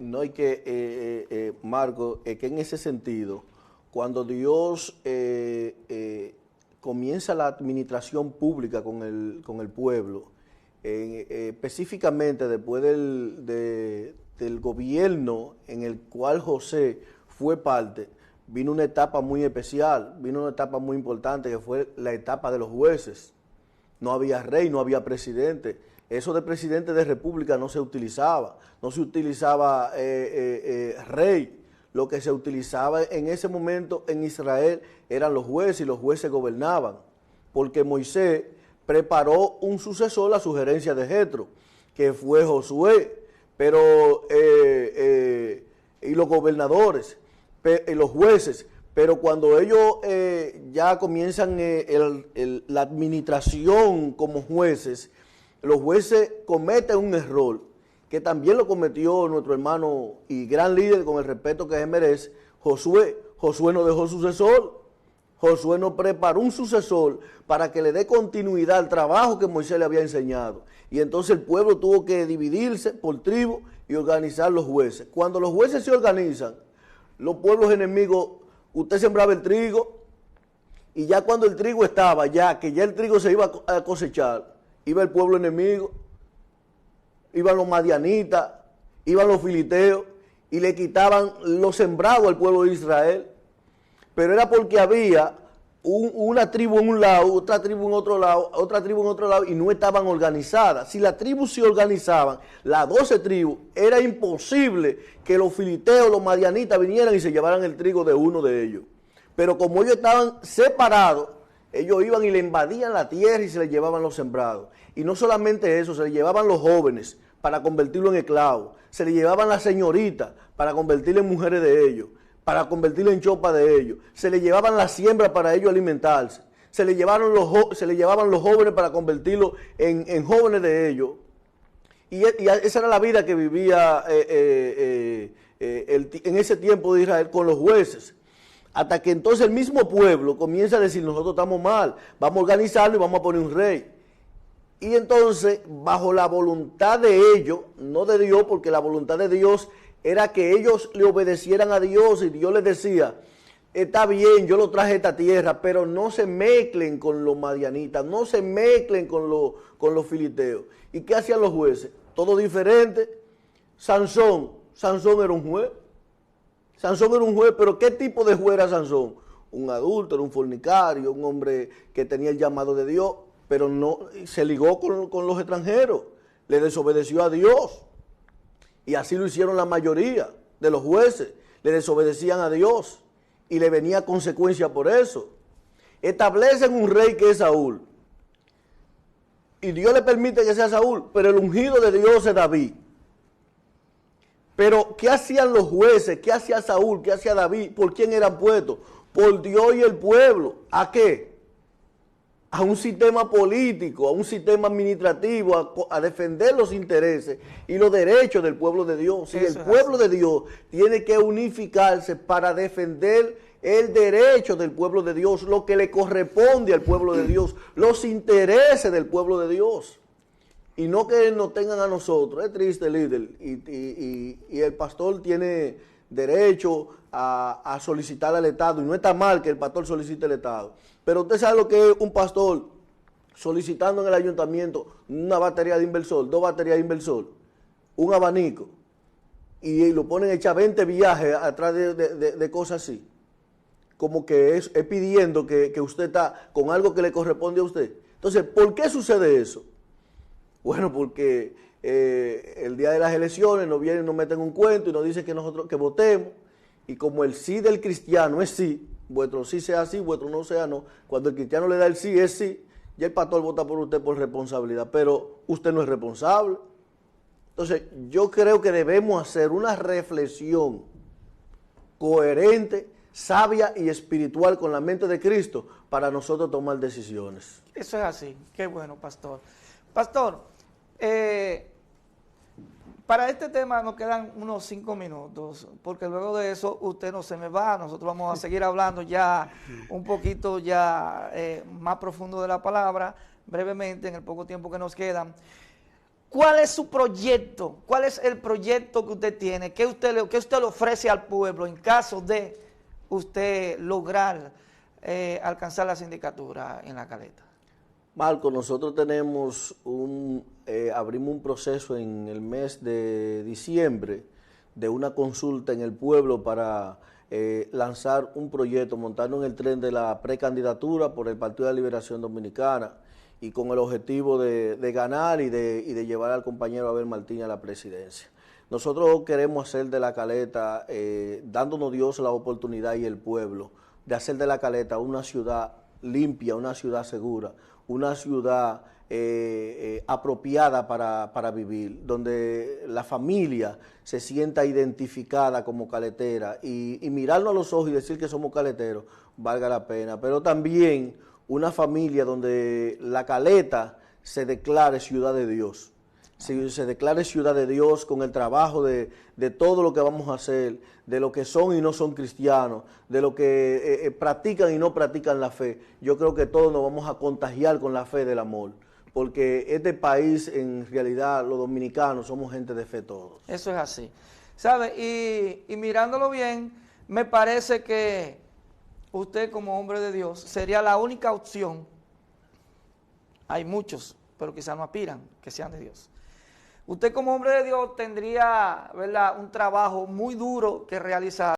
no hay que, Marco, que en ese sentido, cuando Dios comienza la administración pública con el pueblo, específicamente después del gobierno en el cual José fue parte, vino una etapa muy especial, vino una etapa muy importante que fue la etapa de los jueces. No había rey, no había presidente. Eso de presidente de república no se utilizaba, no se utilizaba rey. Lo que se utilizaba en ese momento en Israel eran los jueces y los jueces gobernaban, porque Moisés preparó un sucesor a sugerencia de Jetro, que fue Josué, pero y los gobernadores, los jueces, pero cuando ellos ya comienzan la administración como jueces, los jueces cometen un error, que también lo cometió nuestro hermano y gran líder, con el respeto que se merece, Josué. Josué no dejó sucesor, Josué no preparó un sucesor para que le dé continuidad al trabajo que Moisés le había enseñado. Y entonces el pueblo tuvo que dividirse por tribu y organizar los jueces. Cuando los jueces se organizan, los pueblos enemigos, usted sembraba el trigo y ya cuando el trigo estaba, que ya el trigo se iba a cosechar, iba el pueblo enemigo, iban los madianitas, iban los filisteos y le quitaban lo sembrado al pueblo de Israel. Pero era porque había una tribu en un lado, otra tribu en otro lado, otra tribu en otro lado y no estaban organizadas. Si las tribus se organizaban, las 12 tribus, era imposible que los filisteos, los madianitas vinieran y se llevaran el trigo de uno de ellos. Pero como ellos estaban separados, ellos iban y le invadían la tierra y se les llevaban los sembrados. Y no solamente eso, se les llevaban los jóvenes para convertirlo en esclavos, se les llevaban las señoritas para convertirlo en mujeres de ellos, para convertirlo en chopa de ellos, se les llevaban la siembra para ellos alimentarse, se les llevaban los jóvenes para convertirlos en jóvenes de ellos. Y esa era la vida que vivía en ese tiempo de Israel con los jueces. Hasta que entonces el mismo pueblo comienza a decir, nosotros estamos mal, vamos a organizarlo y vamos a poner un rey. Y entonces, bajo la voluntad de ellos, no de Dios, porque la voluntad de Dios era que ellos le obedecieran a Dios y Dios les decía, está bien, yo lo traje a esta tierra, pero no se mezclen con los madianitas, no se mezclen con los filisteos. ¿Y qué hacían los jueces? Todo diferente. Sansón era un juez. Sansón era un juez, pero ¿qué tipo de juez era Sansón? Un adúltero, un fornicario, un hombre que tenía el llamado de Dios, pero no se ligó con los extranjeros, le desobedeció a Dios. Y así lo hicieron la mayoría de los jueces, le desobedecían a Dios y le venía consecuencia por eso. Establecen un rey que es Saúl y Dios le permite que sea Saúl, pero el ungido de Dios es David. Pero ¿qué hacían los jueces? ¿Qué hacía Saúl? ¿Qué hacía David? ¿Por quién eran puestos? Por Dios y el pueblo. ¿A qué? A un sistema político, a un sistema administrativo, a defender los intereses y los derechos del pueblo de Dios. Y el pueblo de Dios tiene que unificarse para defender el derecho del pueblo de Dios, lo que le corresponde al pueblo de Dios, los intereses del pueblo de Dios. Y no que nos tengan a nosotros. Es triste, líder. Y el pastor tiene derecho a solicitar al Estado. Y no está mal que el pastor solicite al Estado. Pero usted sabe lo que es un pastor solicitando en el ayuntamiento una batería de inversor, 2 baterías de inversor, un abanico. Y lo ponen a echar 20 viajes atrás de cosas así. Como que es pidiendo que usted está con algo que le corresponde a usted. Entonces, ¿por qué sucede eso? Bueno, porque el día de las elecciones nos vienen, nos meten un cuento y nos dicen que nosotros que votemos, y como el sí del cristiano es sí, vuestro sí sea sí, vuestro no sea no, cuando el cristiano le da el sí es sí, ya el pastor vota por usted por responsabilidad, pero usted no es responsable. Entonces, yo creo que debemos hacer una reflexión coherente, sabia y espiritual con la mente de Cristo para nosotros tomar decisiones. Eso es así, qué bueno, pastor. Pastor, para este tema nos quedan unos 5 minutos, porque luego de eso usted no se me va, nosotros vamos a seguir hablando ya un poquito ya más profundo de la palabra, brevemente, en el poco tiempo que nos queda. ¿Cuál es su proyecto? ¿Cuál es el proyecto que usted tiene? ¿Qué usted le ofrece al pueblo en caso de usted lograr alcanzar la sindicatura en La Caleta? Marco, nosotros tenemos abrimos un proceso en el mes de diciembre de una consulta en el pueblo para lanzar un proyecto, montarnos en el tren de la precandidatura por el Partido de la Liberación Dominicana y con el objetivo de ganar y de llevar al compañero Abel Martínez a la presidencia. Nosotros queremos hacer de La Caleta, dándonos Dios la oportunidad y el pueblo, de hacer de La Caleta una ciudad limpia, una ciudad segura, una ciudad apropiada para vivir, donde la familia se sienta identificada como caletera y mirarnos a los ojos y decir que somos caleteros valga la pena, pero también una familia donde La Caleta se declare ciudad de Dios. Se declare ciudad de Dios con el trabajo de todo lo que vamos a hacer, de lo que son y no son cristianos, de lo que practican y no practican la fe. Yo creo que todos nos vamos a contagiar con la fe del amor, porque este país, en realidad, los dominicanos somos gente de fe todos. Eso es así. ¿Sabe? Y mirándolo bien, me parece que usted como hombre de Dios sería la única opción. Hay muchos, pero quizás no aspiran que sean de Dios. Usted como hombre de Dios tendría, ¿verdad?, un trabajo muy duro que realizar.